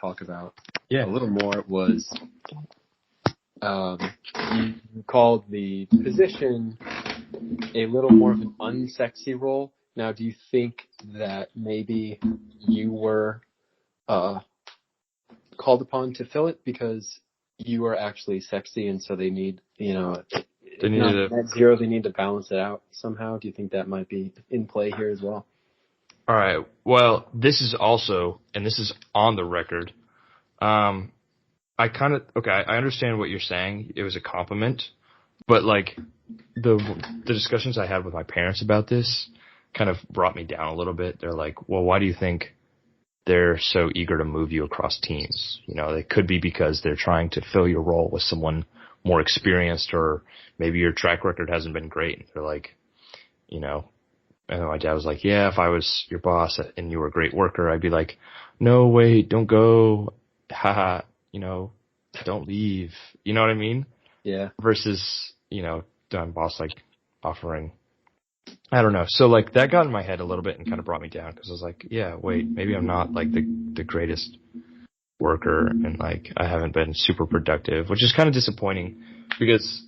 talk about a little more was you called the position a little more of an unsexy role. Now, do you think that maybe you were called upon to fill it because you are actually sexy, and so they need, net zero, they need to balance it out somehow? Do you think that might be in play here as well? All right. Well, this is also, and this is on the record. I understand what you're saying. It was a compliment, but like the discussions I had with my parents about this kind of brought me down a little bit. They're like, well, why do you think they're so eager to move you across teams? It could be because they're trying to fill your role with someone more experienced, or maybe your track record hasn't been great. They're like, and my dad was like, yeah, if I was your boss and you were a great worker, I'd be like, no, wait, don't go. Haha, don't leave. You know what I mean? Yeah. Versus, my boss like offering, I don't know. So like that got in my head a little bit and kind of brought me down, because I was like, yeah, wait, maybe I'm not like the greatest worker, and like I haven't been super productive, which is kind of disappointing, because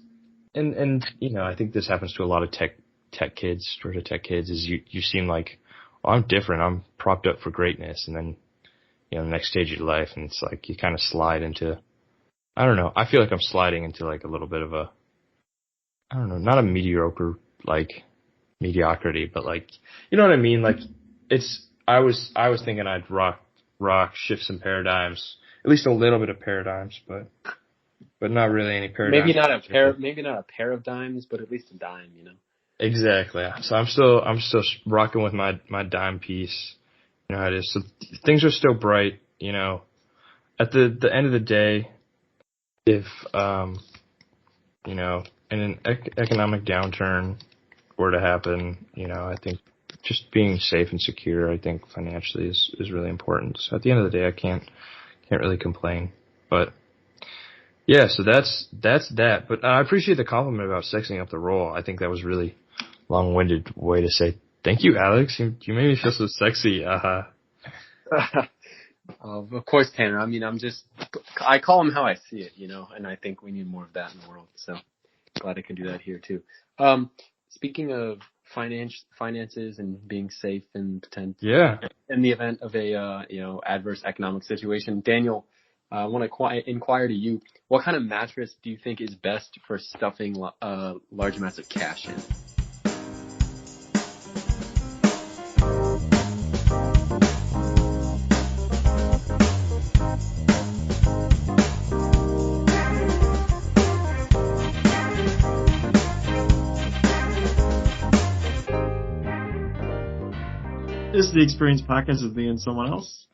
and I think this happens to a lot of tech kids, Georgia Tech kids, is you seem like, well, I'm different, I'm propped up for greatness, and then the next stage of your life, and it's like you kind of slide into, I don't know, I feel like I'm sliding into like a little bit of a, I don't know, not a mediocre like mediocrity, but like, you know what I mean? Like I was thinking I'd shift some paradigms, at least a little bit of paradigms, but not really any paradigms. Maybe not a pair of dimes, but at least a dime, Exactly. So I'm still rocking with my dime piece. You know how it is. So things are still bright. At the end of the day, if an economic downturn were to happen, I think just being safe and secure, I think financially is really important. So at the end of the day, I can't really complain. But yeah, so that's that. But I appreciate the compliment about sexing up the role. I think that was really long-winded way to say thank you, Alex. You made me feel so sexy. Of course, Tanner. I mean, I call him how I see it, and I think we need more of that in the world. So glad I can do that here too. Speaking of finances and being safe and in the event of a adverse economic situation, Daniel, I want to inquire to you, what kind of mattress do you think is best for stuffing large amounts of cash in? This is the Experience Podcast with me and someone else.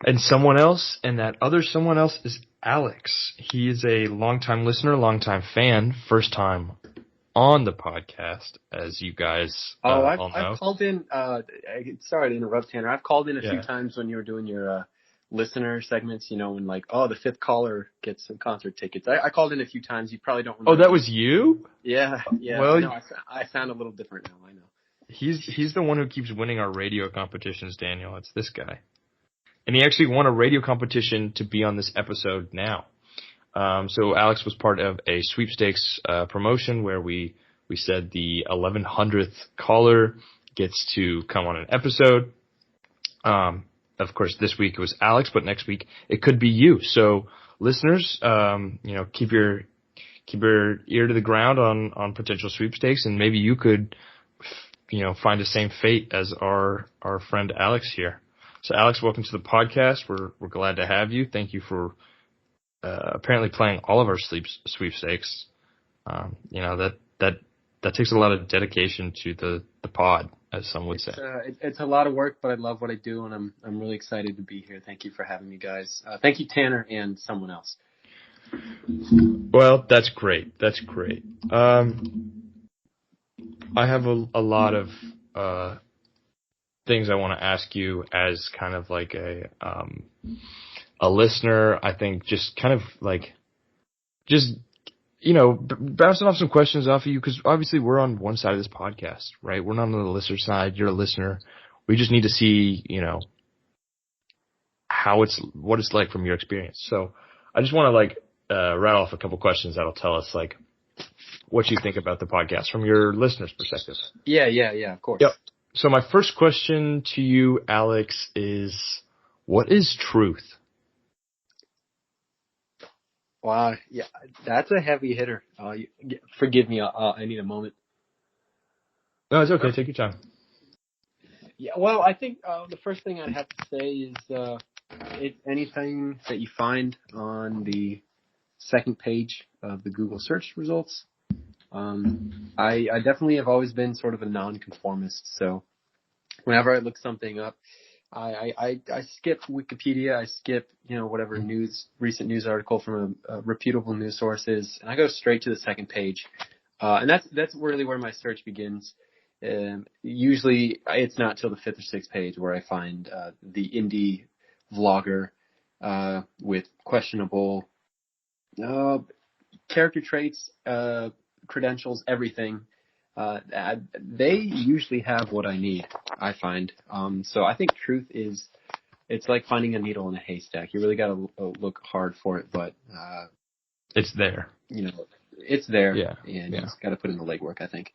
And someone else, and that other someone else is Alex. He is a longtime listener, longtime fan, first time on the podcast, as you guys all know. I've called in, sorry to interrupt, Tanner. I've called in a few times when you were doing your listener segments, when like, the fifth caller gets some concert tickets. I called in a few times. You probably don't remember. Oh, that was you? Yeah. Well, I sound a little different now, I know. He's the one who keeps winning our radio competitions, Daniel. It's this guy. And he actually won a radio competition to be on this episode now. So Alex was part of a sweepstakes promotion where we said the 1100th caller gets to come on an episode. Of course, this week it was Alex, but next week it could be you. So listeners, keep your ear to the ground on potential sweepstakes, and maybe you could find the same fate as our friend Alex here. So Alex, welcome to the podcast. We're glad to have you. Thank you for apparently playing all of our sweepstakes. That takes a lot of dedication to the pod, as some would say. It's a lot of work, but I love what I do, and I'm really excited to be here. Thank you for having me, guys. Thank you, Tanner, and someone else. Well, that's great. That's great. I have a lot of things I want to ask you as kind of like a listener. I think just kind of like bouncing off some questions off of you, because obviously we're on one side of this podcast, right? We're not on the listener side. You're a listener. We just need to see, what it's like from your experience. So I just want to like rattle off a couple questions that'll tell us like what you think about the podcast from your listeners' perspective. Yeah, of course. Yep. So my first question to you, Alex, is what is truth? Wow, yeah, that's a heavy hitter. Forgive me, I need a moment. No, it's okay. Take your time. Yeah, well, I think the first thing I'd have to say is it's anything that you find on the second page of the Google search results. I definitely have always been sort of a nonconformist, so whenever I look something up, I skip Wikipedia, I skip, whatever recent news article from a reputable news sources, and I go straight to the second page. And that's really where my search begins. Usually it's not till the fifth or sixth page where I find the indie vlogger with questionable character traits, credentials, everything. They usually have what I need, I find. So I think truth it's like finding a needle in a haystack. You really got to look hard for it, but it's there. It's there. Yeah. And you just got to put in the legwork, I think.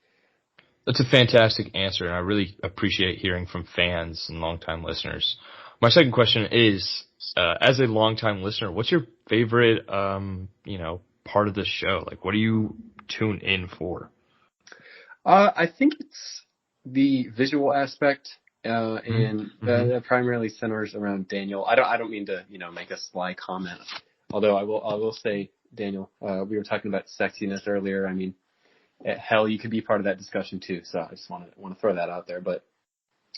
That's a fantastic answer, and I really appreciate hearing from fans and longtime listeners. My second question is, as a longtime listener, what's your favorite, part of the show? Like, what do you tune in for? I think it's the visual aspect, and that primarily centers around Daniel. I don't mean to, make a sly comment, although I will say, Daniel, we were talking about sexiness earlier. I mean, hell, you could be part of that discussion too. So I just want to throw that out there. But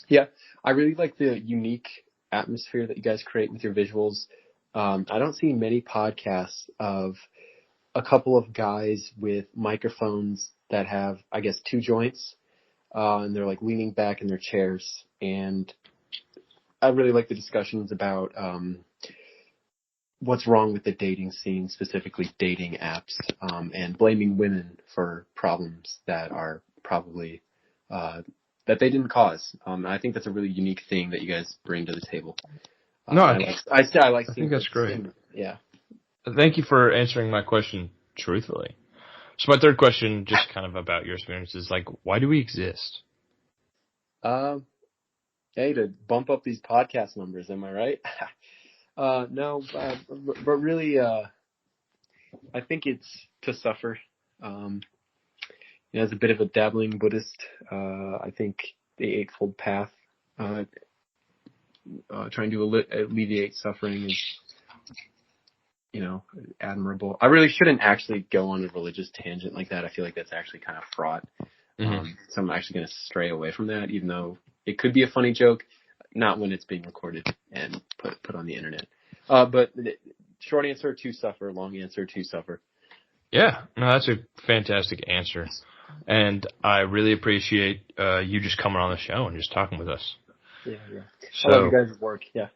yeah, I really like the unique atmosphere that you guys create with your visuals. I don't see many podcasts of a couple of guys with microphones that have, I guess, two joints, and they're like leaning back in their chairs. And I really like the discussions about what's wrong with the dating scene, specifically dating apps, and blaming women for problems that are probably that they didn't cause. I think that's a really unique thing that you guys bring to the table. I think that's great. Yeah. Thank you for answering my question truthfully. So my third question, just kind of about your experience, is like, why do we exist? Hey, to bump up these podcast numbers, am I right? No, but really, I think it's to suffer. As a bit of a dabbling Buddhist, I think the Eightfold Path, trying to alleviate suffering is, admirable. I really shouldn't actually go on a religious tangent like that. I feel like that's actually kind of fraught. So I'm actually going to stray away from that, even though it could be a funny joke, not when it's being recorded and put on the internet. But short answer, to suffer. Long answer, to suffer. Yeah, no, that's a fantastic answer. And I really appreciate you just coming on the show and just talking with us. Yeah. So, I love you guys' work. Yeah.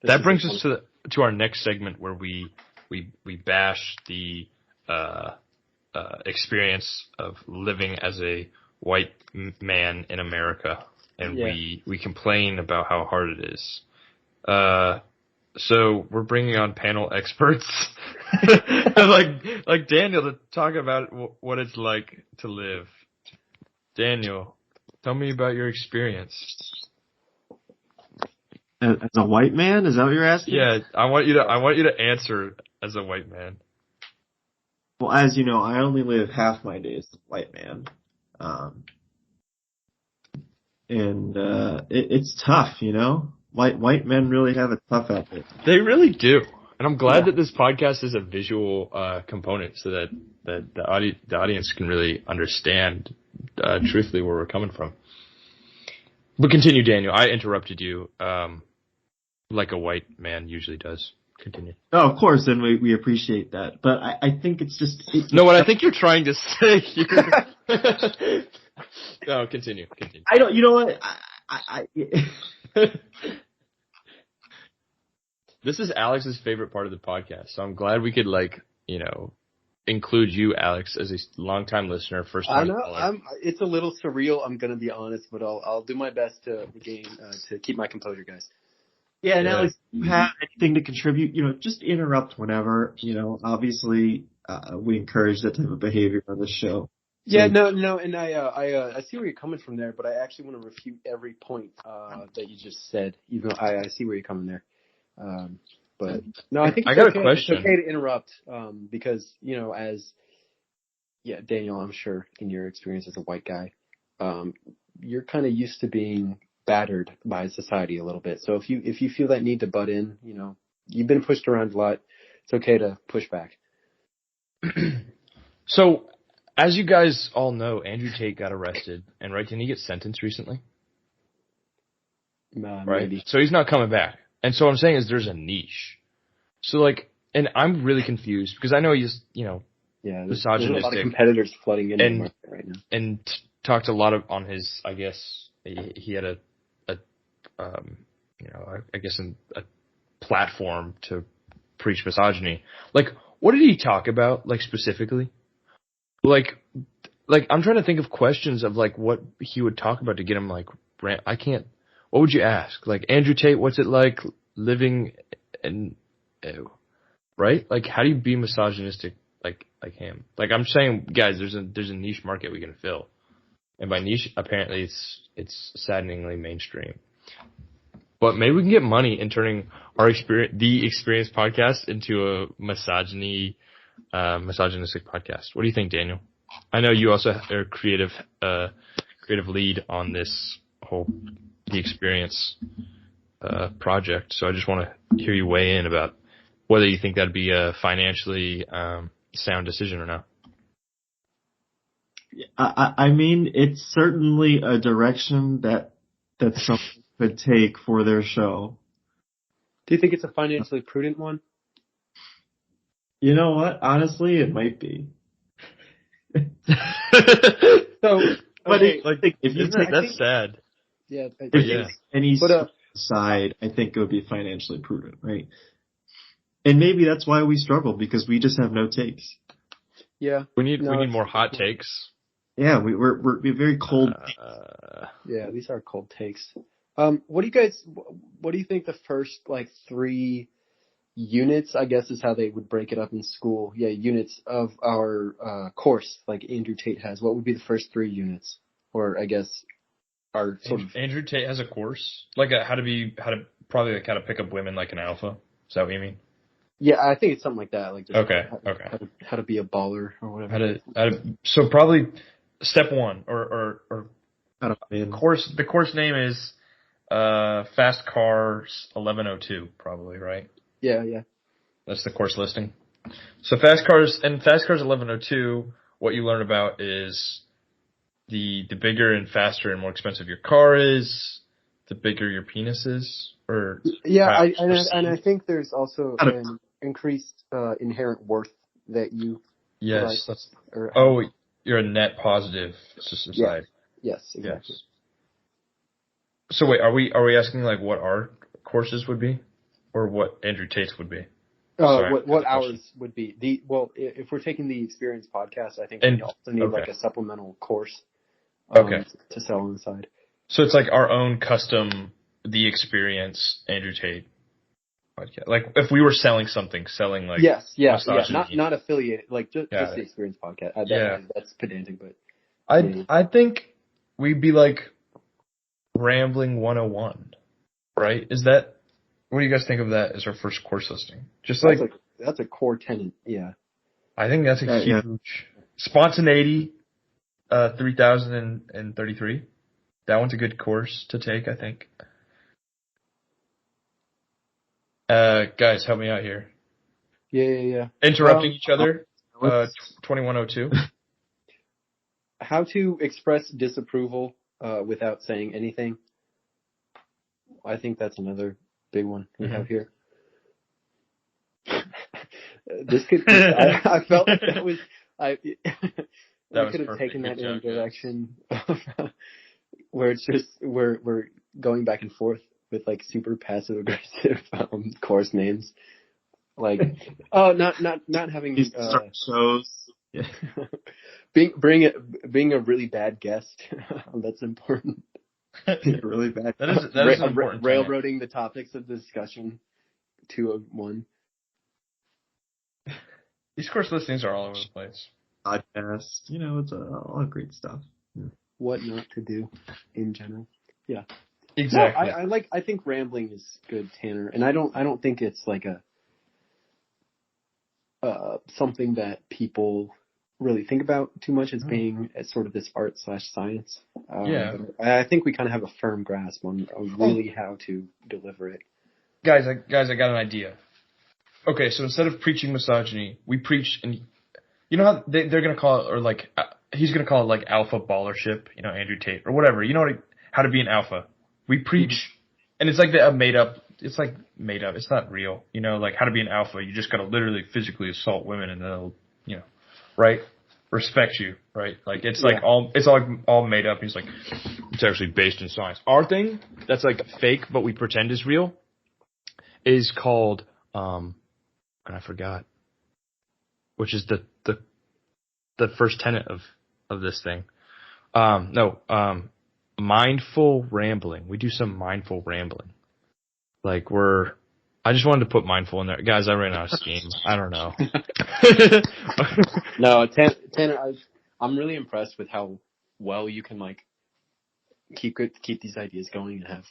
That brings us to our next segment where we bash the experience of living as a white man in America, and we complain about how hard it is. So we're bringing on panel experts like Daniel to talk about what it's like to live. Daniel, tell me about your experience. As a white man? Is that what you're asking? Yeah, I want you to answer as a white man. Well, as you know, I only live half my days as a white man. It's tough, White men really have it tough out there. They really do. And I'm glad that this podcast is a visual component so that the audience can really understand truthfully where we're coming from. But continue, Daniel. I interrupted you like a white man usually does. Continue. Oh, of course, and we appreciate that. But I think it's just... what I think you're trying to say here... No, continue. I don't... You know what? This is Alex's favorite part of the podcast, so I'm glad we could, include you, Alex, as a longtime listener, first time caller. It's a little surreal, I'm going to be honest, but I'll do my best to to keep my composure, guys. Yeah, and Yeah. Alex, if you have anything to contribute, just interrupt whenever. Obviously, we encourage that type of behavior on the show. Yeah, So, no, and I see where you're coming from there, but I actually want to refute every point that you just said. Even though I see where you're coming there, but no, I think I it's got a okay. question. It's okay to interrupt, because Daniel, I'm sure in your experience as a white guy, you're kind of used to being battered by society a little bit. So if you feel that need to butt in, you've been pushed around a lot. It's okay to push back. So, as you guys all know, Andrew Tate got arrested, and right, didn't he get sentenced recently? Right. Maybe. So he's not coming back. And so what I'm saying is there's a niche. So and I'm really confused because I know he's, Yeah, there's a misogynistic lot of competitors flooding into the market right now. and talked a lot on his, I guess, he had a platform to preach misogyny. What did he talk about, specifically? I'm trying to think of questions of, what he would talk about to get him, I can't, what would you ask? Andrew Tate, what's it like living in, right? How do you be misogynistic like him? I'm saying, guys, there's a niche market we can fill. And by niche, apparently it's saddeningly mainstream. But maybe we can get money in turning the Experience podcast into a misogynistic podcast. What do you think, Daniel? I know you also are a creative lead on this whole The Experience project. So I just want to hear you weigh in about whether you think that'd be a financially sound decision or not. I mean, it's certainly a direction that someone could take for their show. Do you think it's a financially prudent one? You know what? Honestly, it might be. So, but okay, if you take that's sad. Yeah, any side, I think it would be financially prudent, right? And maybe that's why we struggle, because we just have no takes. Yeah, we need more hot takes. Yeah, we're very cold. Yeah, these are cold takes. What do you think the first 3 units, I guess is how they would break it up in school. Yeah, units of our course, like Andrew Tate has. What would be the first 3 units? Or I guess our sort of Andrew Tate has a course, how to pick up women like an alpha. Is that what you mean? Yeah, I think it's something like that. Okay. How to be a baller or whatever. So probably step 1 or course. The course name is Fast Cars 1102, probably, right? Yeah. That's the course listing. So Fast Cars 1102, what you learn about is the bigger and faster and more expensive your car is, the bigger your penis is. I think there's also an increased inherent worth that you. Yes. You're a net positive society. Yes, exactly. Yes. So wait, are we asking what our courses would be, or what Andrew Tate's would be? What ours would be? If we're taking the Experience podcast, I think we also need a supplemental course. To sell on the side. So it's our own custom The Experience Andrew Tate podcast. If we were selling not affiliated, just the Experience podcast. That's pedantic, but I think we'd be Rambling 101, right? Is that, what do you guys think of that as our first course listing? That's a core tenet, yeah. I think that's a huge spontaneity. 3033. That one's a good course to take, I think. Guys, help me out here. Yeah. Interrupting each other. 2102. How to express disapproval without saying anything. I think that's another big one we have here. This could. I felt like that was. I could have taken that in a direction where it's just we're going back and forth with super passive aggressive course names, not having shows. being a really bad guest. That's important. Really bad. That is an important tenet. Railroading the topics of the discussion to one. These course listings are all over the place. Podcast, it's all great stuff. Yeah. What not to do in general. Yeah. Exactly. No, I think rambling is good, Tanner, and I don't think it's like something that people really think about too much as being as sort of this art/science. Yeah. But I think we kind of have a firm grasp on really how to deliver it. Guys, I got an idea. Okay, so instead of preaching misogyny, we preach, and you know how they're gonna call it, or like he's gonna call it like alpha ballership, Andrew Tate or whatever. You know how to be an alpha. We preach, and it's like made up. It's like made up. It's not real. Like how to be an alpha. You just gotta literally physically assault women, and they'll, right, respect you, right? Like it's like all made up. He's like, it's actually based in science. Our thing that's like fake, but we pretend is real, is called and I forgot, which is the first tenet of this thing. Mindful rambling. We do some mindful rambling. Like I just wanted to put mindful in there. Guys, I ran out of steam. I don't know. No, Tanner, I'm really impressed with how well you can like keep these ideas going and have.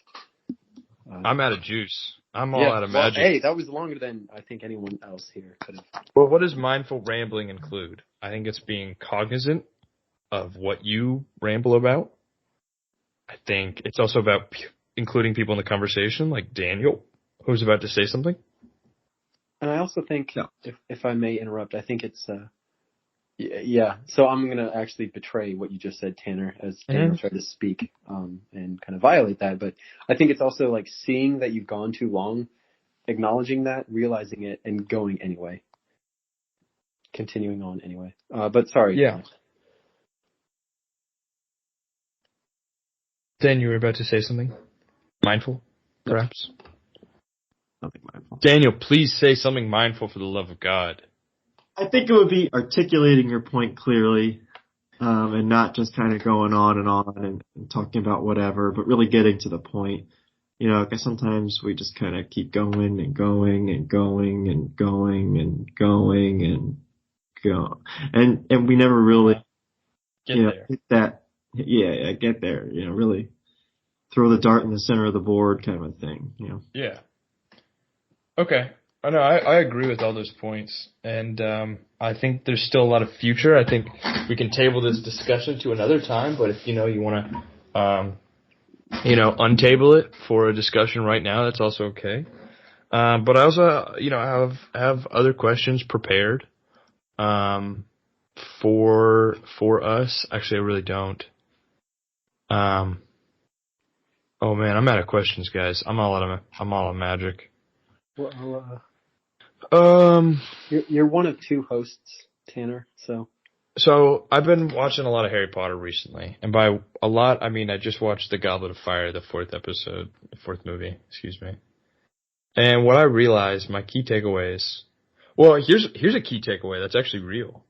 I'm out of juice. I'm all out of magic. Hey, that was longer than I think anyone else here could have. Well, what does mindful rambling include? I think it's being cognizant of what you ramble about. I think it's also about including people in the conversation, like Daniel, who's about to say something. And I also think, if I may interrupt, I think it's, So I'm going to actually betray what you just said, Tanner, as Daniel tried to speak and kind of violate that. But I think it's also like seeing that you've gone too long, acknowledging that, realizing it, and going anyway. Continuing on anyway. But sorry. Yeah. Dan, you were about to say something? Mindful, perhaps? Nothing mindful. Daniel, please say something mindful for the love of God. I think it would be articulating your point clearly, and not just kind of going on and talking about whatever, but really getting to the point. Because sometimes we just kind of keep going and going and going and going and going and go, and we never really get there. Hit that. Yeah, get there. Really throw the dart in the center of the board, kind of a thing. Yeah. Okay. I know. I agree with all those points, and I think there's still a lot of future. I think we can table this discussion to another time, but if you want to, untable it for a discussion right now, that's also okay. But I also, have other questions prepared, for us. Actually, I really don't. Oh man, I'm out of questions, guys. I'm all out of magic. Well, you're one of two hosts, Tanner. So I've been watching a lot of Harry Potter recently, and by a lot I mean I just watched The Goblet of Fire, the fourth movie. Excuse me. And what I realized, my key takeaways. Well, here's a key takeaway that's actually real.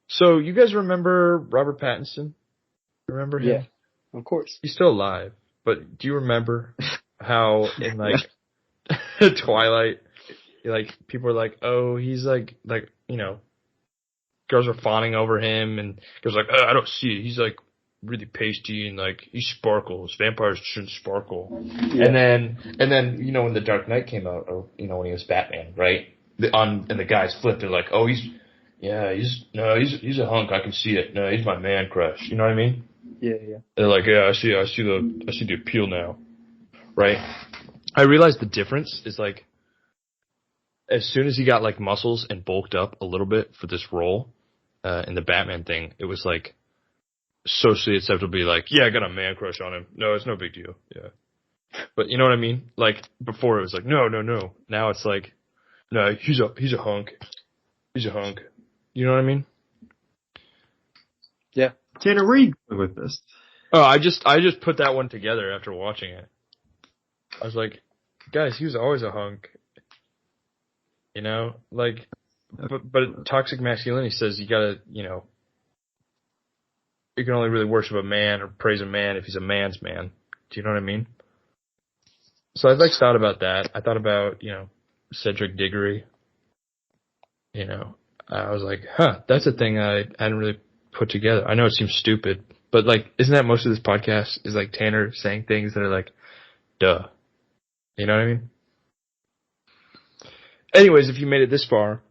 So you guys remember Robert Pattinson? Remember him? Yeah, of course. He's still alive, but do you remember how in like Twilight, people are like, oh, he's like girls are fawning over him, and girls are like, oh, I don't see it. He's like really pasty and like he sparkles. Vampires shouldn't sparkle. Yeah. And then when The Dark Knight came out, or when he was Batman, right? And the guys flipped. They're like, oh, he's a hunk. I can see it. No, he's my man crush. You know what I mean? Yeah. They're like, yeah, I see the appeal now, right? I realized the difference is like, as soon as he got like muscles and bulked up a little bit for this role, in the Batman thing, it was like socially acceptable to be like, yeah, I got a man crush on him. No, it's no big deal. Yeah. But you know what I mean? Like before it was like, no. Now it's like, no, he's a hunk. He's a hunk. You know what I mean? Yeah. Tanner, where are you going with this? Oh, I just put that one together after watching it. I was like, guys, he was always a hunk. But toxic masculinity says you gotta, you can only really worship a man or praise a man if he's a man's man. Do you know what I mean? So I like thought about that. I thought about, Cedric Diggory. I was like, that's a thing I hadn't really put together. I know it seems stupid, but like, isn't that most of this podcast is like Tanner saying things that are like, duh. You know what I mean? Anyways, if you made it this far,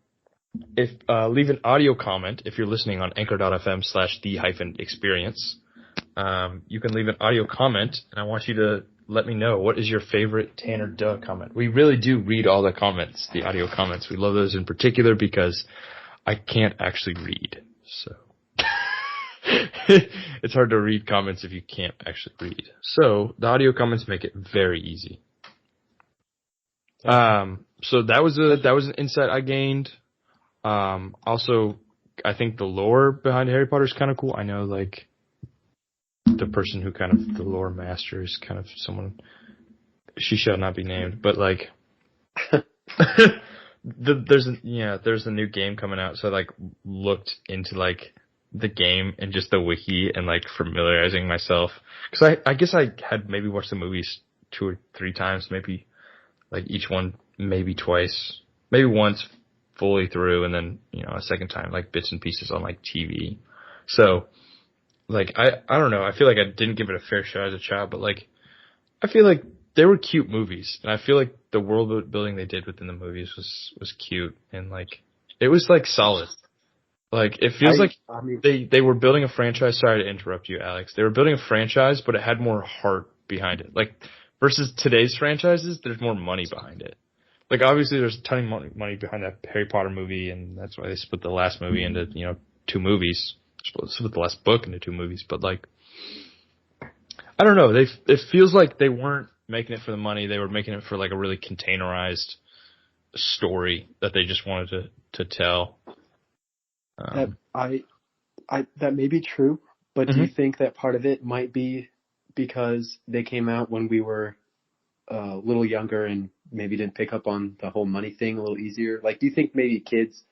leave an audio comment if you're listening on anchor.fm/the-experience. You can leave an audio comment, and I want you to let me know what is your favorite Tanner Duh comment. We really do read all the comments, the audio comments. We love those in particular because I can't actually read. So it's hard to read comments if you can't actually read. So the audio comments make it very easy. So that was an insight I gained. Also, I think the lore behind Harry Potter is kind of cool. I know, like, the person who kind of, the lore master is kind of someone, she shall not be named, but like, there's a new game coming out, so I like looked into like the game and just the wiki and like familiarizing myself, because I guess I had maybe watched the movies 2 or 3 times, maybe like each one maybe twice, maybe once fully through, and then a second time like bits and pieces on like TV. So like I don't know, I feel like I didn't give it a fair shot as a child, but like I feel like they were cute movies, and I feel like the world building they did within the movies was cute, and like it was like solid. Like it feels they were building a franchise. Sorry to interrupt you, Alex. They were building a franchise, but it had more heart behind it. Like versus today's franchises, there's more money behind it. Like obviously there's a ton of money behind that Harry Potter movie, and that's why they split the last movie into 2 movies. Split the last book into 2 movies, but like I don't know. It feels like they weren't making it for the money. They were making it for like a really containerized story that they just wanted to tell. That may be true, but do you think that part of it might be because they came out when we were a little younger and maybe didn't pick up on the whole money thing a little easier? Like, do you think maybe kids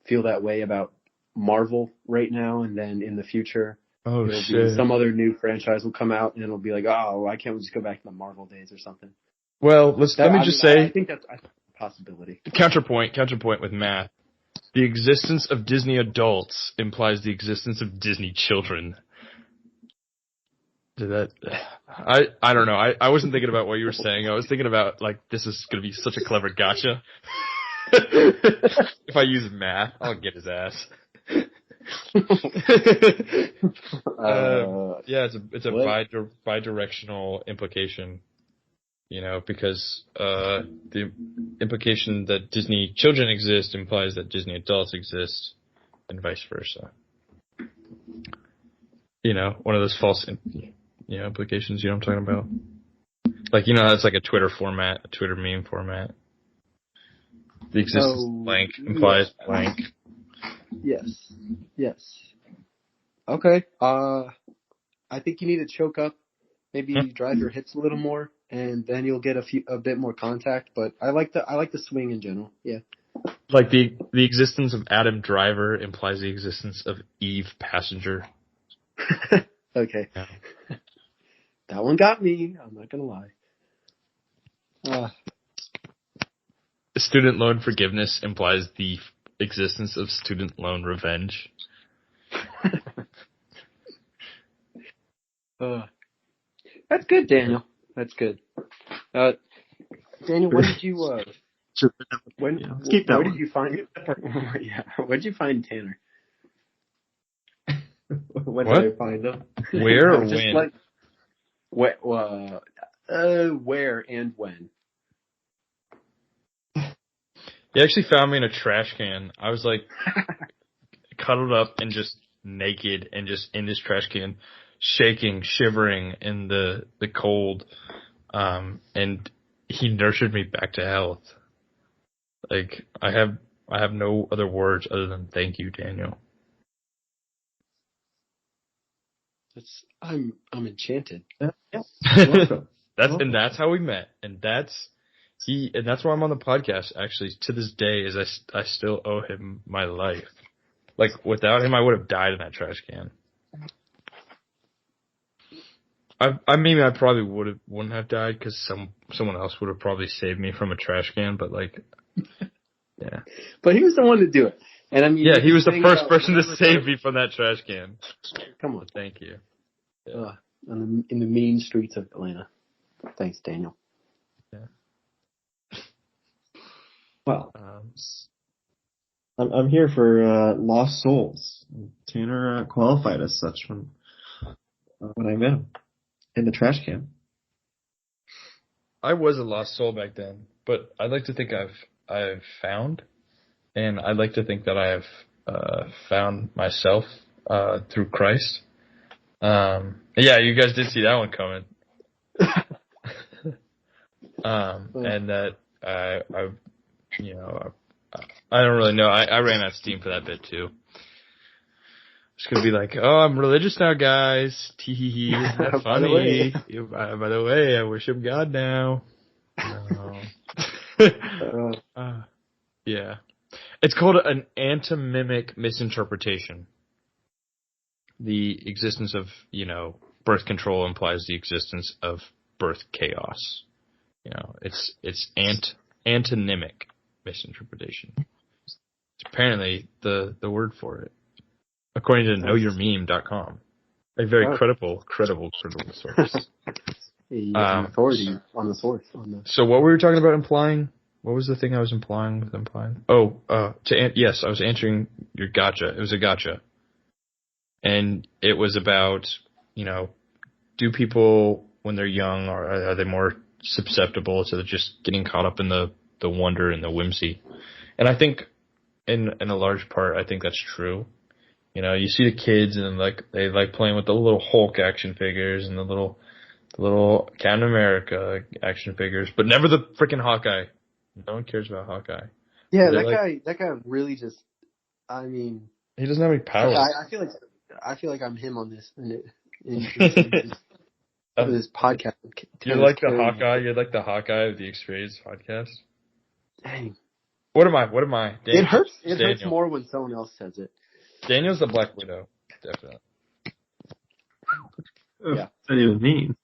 feel that way about Marvel right now, and then in the future, some other new franchise will come out and it'll be like, oh, why can't we just go back to the Marvel days or something? Well, let me just say, I think that's a possibility. Counterpoint with math. The existence of Disney adults implies the existence of Disney children. I don't know. I wasn't thinking about what you were saying. I was thinking about, like, this is going to be such a clever gotcha. If I use math, I'll get his ass. It's a bi-directional implication, because the implication that Disney children exist implies that Disney adults exist, and vice versa. One of those false implications. You know what I'm talking about? Like, it's like a Twitter meme format. The existence of blank implies blank. Yes. Okay. I think you need to choke up, maybe drive your hips a little more, and then you'll get a bit more contact. But I like the swing in general. Yeah. Like the existence of Adam Driver implies the existence of Eve Passenger. Okay. Yeah. That one got me. I'm not gonna lie. Student loan forgiveness implies the existence of student loan revenge. That's good, Daniel. That's good. Daniel, when did you where did you find yeah, where did you find Tanner? When did I find him? Where or when? Like, where and when? He actually found me in a trash can. I was like cuddled up and just naked and just in this trash can, shaking, shivering in the cold. And he nurtured me back to health. Like I have no other words other than thank you, Daniel. I'm enchanted. Yeah. That's how we met, and that's why I'm on the podcast. Actually, to this day, is I still owe him my life. Like without him, I would have died in that trash can. I probably wouldn't have died because someone else would have probably saved me from a trash can, but like, yeah. But he was the one to do it. And I mean, Yeah, he was the first person to whatever save me from that trash can. Come on. Thank you. Yeah. In the mean streets of Atlanta. Thanks, Daniel. Yeah. Well, I'm here for lost souls. Tanner qualified as such when I met him in the trash can. I was a lost soul back then, but I'd like to think I've found, and I'd like to think that I have found myself through Christ. Yeah, you guys did see that one coming. And that I don't really know. I ran out of steam for that bit too. Just gonna be like, oh, I'm religious now, guys. Tee hee hee. Isn't that funny? By the way, I worship God now. Yeah. It's called an antonymic misinterpretation. The existence of, birth control implies the existence of birth chaos. It's antonymic misinterpretation. It's apparently the word for it, according to knowyourmeme.com, a very credible source. An authority on the source. So what were we talking about implying? What was the thing I was implying with implying? Oh, yes, I was answering your gotcha. It was a gotcha. And it was about, do people, when they're young, are they more susceptible to just getting caught up in the wonder and the whimsy? And I think, in a large part, I think that's true. You see the kids and they like playing with the little Hulk action figures and the little Captain America action figures, but never the freaking Hawkeye. No one cares about Hawkeye. Yeah, that guy really just, I mean, he doesn't have any power. I feel like I'm him on this. This podcast. You're like the Hawkeye. You're like the Hawkeye of the Experience podcast. Dang. What am I? It hurts. It hurts more when someone else says it. Daniel's the Black Widow, definitely. Yeah. What does that even mean?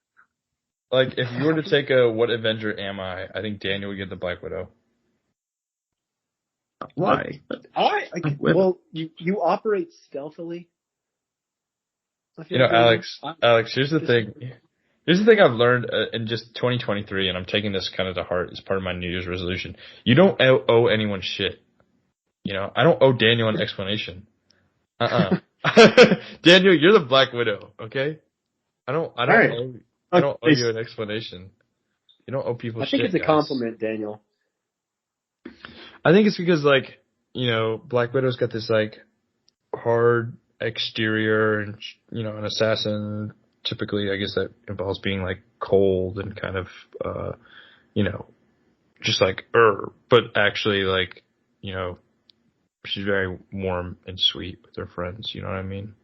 Like, if you were to take a what Avenger am I think Daniel would get the Black Widow. Why? Well, you operate stealthily. Alex, here's the thing. Here's the thing I've learned in just 2023, and I'm taking this kind of to heart as part of my New Year's resolution. You don't owe anyone shit. I don't owe Daniel an explanation. Daniel, you're the Black Widow, okay? I don't owe you an explanation. You don't owe people shit. I think it's a compliment, Daniel. I think it's because, Black Widow's got this, hard exterior and, an assassin. Typically, I guess that involves being, cold and kind of, just but actually, she's very warm and sweet with her friends, you know what I mean?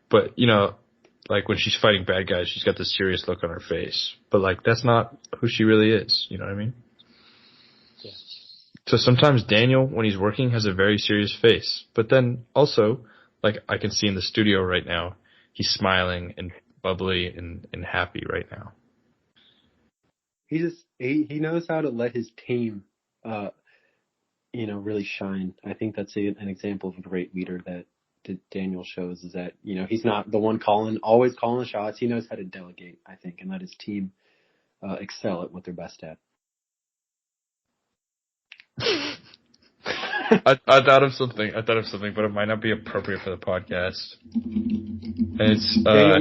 But, when she's fighting bad guys, she's got this serious look on her face. But, that's not who she really is, you know what I mean? Yeah. So sometimes Daniel, when he's working, has a very serious face. But then also, I can see in the studio right now, he's smiling and bubbly and happy right now. He knows how to let his team, really shine. I think that's an example of a great leader that Daniel shows, is that, he's not the one always calling the shots. He knows how to delegate, I think, and let his team excel at what they're best at. I thought of something, but it might not be appropriate for the podcast. And it's Daniel,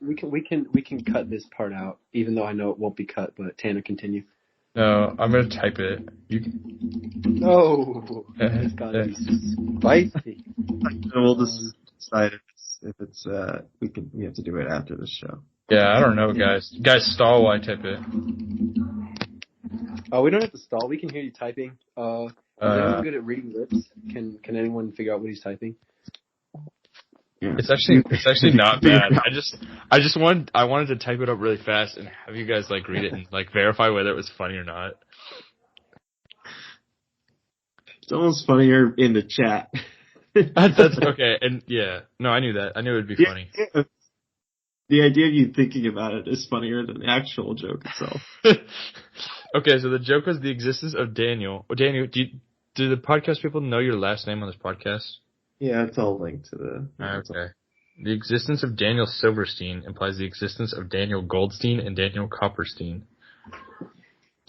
we can cut this part out, even though I know it won't be cut. But Tanner, continue. No, I'm gonna type it. No, it's gotta be spicy. We'll just decide if it's we have to do it after the show. Yeah, I don't know, guys. Guys, stall while I type it. Oh, we don't have to stall. We can hear you typing. Is anyone good at reading lips? Can anyone figure out what he's typing? Yeah. It's actually not bad. I wanted to type it up really fast and have you guys read it and verify whether it was funny or not. It's almost funnier in the chat. That's okay. And yeah, no, I knew that. I knew it would be funny. The idea of you thinking about it is funnier than the actual joke itself. Okay, so the joke was the existence of Daniel. Well, Daniel, do the podcast people know your last name on this podcast? Yeah, it's all linked to the. Okay. The existence of Daniel Silverstein implies the existence of Daniel Goldstein and Daniel Copperstein.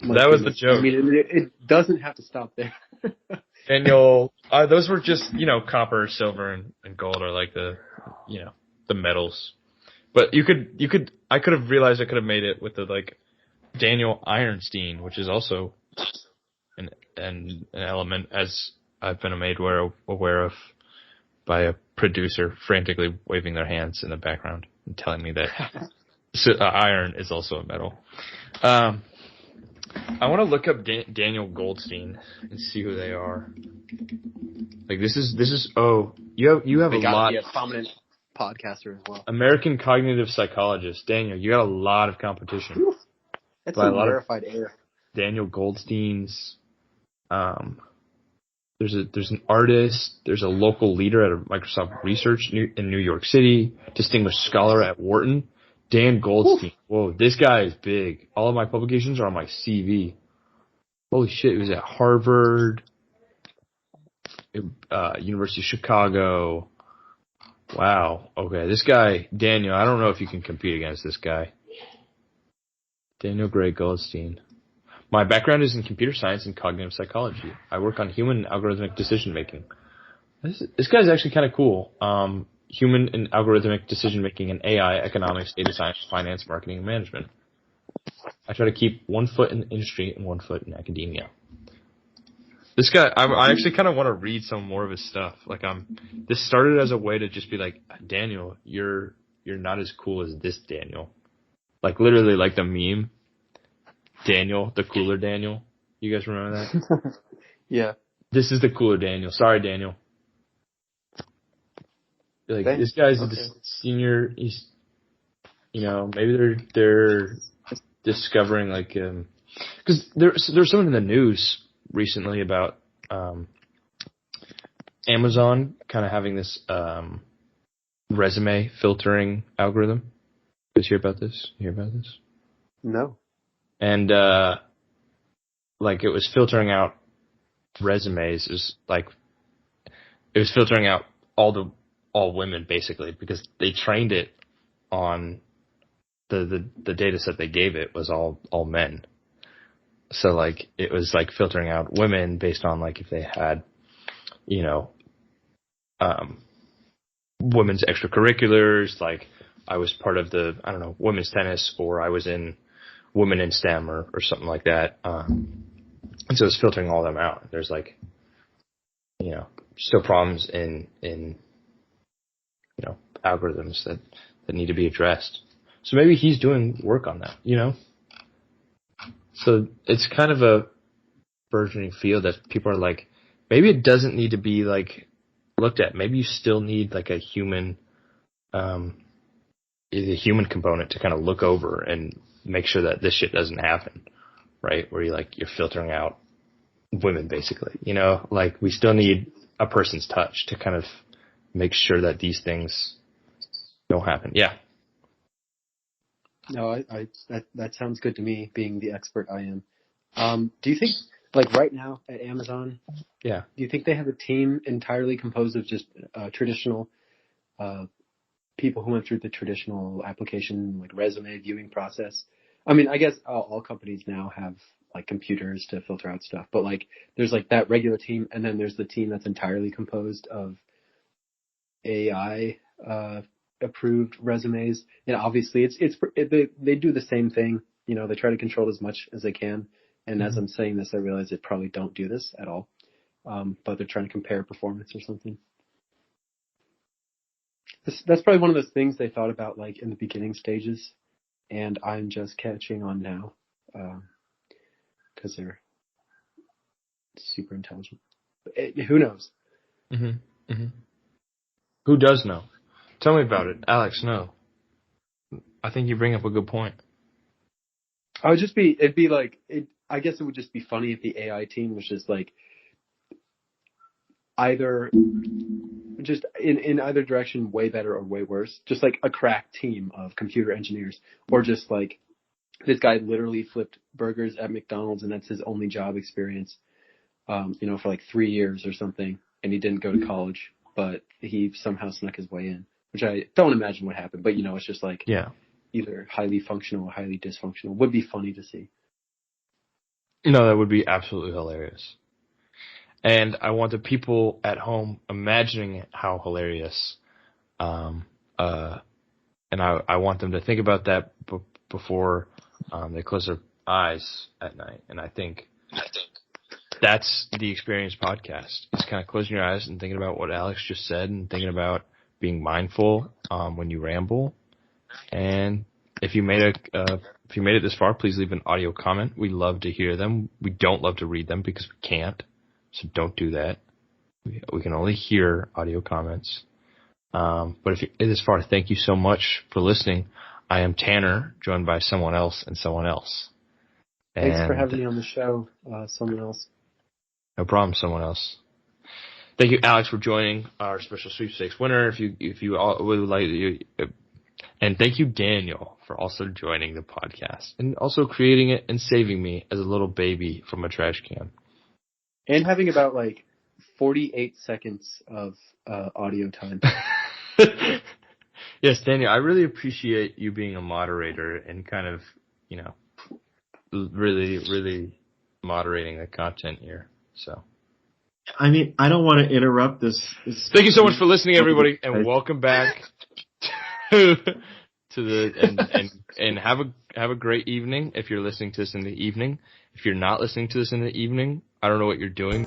That was the joke. I mean, it doesn't have to stop there. Daniel, those were just, copper, silver, and gold are like the metals. But I could have realized I could have made it with the, Daniel Ironstein, which is also an element, as I've been made aware of by a producer frantically waving their hands in the background and telling me that iron is also a metal. I want to look up Daniel Goldstein and see who they are. This is you have a lot. Be a prominent podcaster as well. American cognitive psychologist. Daniel, you got a lot of competition. Whew. That's a rarefied air. Daniel Goldstein's. There's an artist. There's a local leader at Microsoft Research in New York City. Distinguished scholar at Wharton. Dan Goldstein. Whoa, this guy is big. All of my publications are on my CV. Holy shit, he was at Harvard, University of Chicago. Wow. Okay, this guy, Daniel, I don't know if you can compete against this guy. Daniel Gray Goldstein. My background is in computer science and cognitive psychology. I work on human and algorithmic decision making. This guy's actually kind of cool. Human and algorithmic decision making in AI, economics, data science, finance, marketing, and management. I try to keep one foot in the industry and one foot in academia. This guy, I actually kind of want to read some more of his stuff. This started as a way to just be like, Daniel, you're not as cool as this Daniel. Literally the meme. Daniel, the cooler Daniel. You guys remember that? Yeah. This is the cooler Daniel. Sorry, Daniel. This guy's a senior. He's, maybe they're discovering because there's something in the news recently about Amazon kind of having this resume filtering algorithm. You guys hear about this? No. And it was filtering out resumes. It was filtering out all women basically because they trained it on the data set they gave it was all men. So it was filtering out women based on if they had, women's extracurriculars, I was part of the, women's tennis, or I was in women in STEM or something like that. And so it's filtering all them out. There's still problems in algorithms that need to be addressed. So maybe he's doing work on that, So it's kind of a burgeoning field that people are maybe it doesn't need to be looked at. Maybe you still need a human, the human component to kind of look over and make sure that this shit doesn't happen, right? Where you're filtering out women basically, we still need a person's touch to kind of make sure that these things don't happen. Yeah. No, that sounds good to me, being the expert I am. Do you think, right now at Amazon, yeah, do you think they have a team entirely composed of just traditional people who went through the traditional application, resume viewing process? I mean, I guess all companies now have computers to filter out stuff, but there's that regular team, and then there's the team that's entirely composed of AI approved resumes. And obviously they do the same thing. They try to control as much as they can. And as I'm saying this, I realize they probably don't do this at all. But they're trying to compare performance or something. That's probably one of those things they thought about in the beginning stages. And I'm just catching on now. Because they're super intelligent. But who knows? Mm-hmm. Mm-hmm. Who does know? Tell me about it. Alex, no. I think you bring up a good point. I guess it would just be funny if the AI team was just either just in either direction, way better or way worse. Just like a crack team of computer engineers, or just like this guy literally flipped burgers at McDonald's and that's his only job experience, for like 3 years or something, and he didn't go to college, but he somehow snuck his way in, which I don't imagine what happened, but it's just like either highly functional or highly dysfunctional. Would be funny to see. No, that would be absolutely hilarious. And I want the people at home imagining how hilarious, and I want them to think about that before they close their eyes at night. And I think that's the Experience podcast. It's kind of closing your eyes and thinking about what Alex just said and thinking about being mindful when you ramble. And if you made it this far, please leave an audio comment. We love to hear them. We don't love to read them because we can't. So don't do that. We can only hear audio comments. But if you made it this far, thank you so much for listening. I am Tanner, joined by someone else and someone else. Thanks for having me on the show, someone else. No problem, someone else. Thank you, Alex, for joining our special sweepstakes winner. If you all would like to, and thank you, Daniel, for also joining the podcast and also creating it and saving me as a little baby from a trash can. And having about 48 seconds of audio time. Yes, Daniel, I really appreciate you being a moderator and kind of, really, really moderating the content here. So, I mean, I don't want to interrupt this. Thank you so much for listening, everybody, and welcome back to and have a great evening if you're listening to this in the evening. If you're not listening to this in the evening, I don't know what you're doing.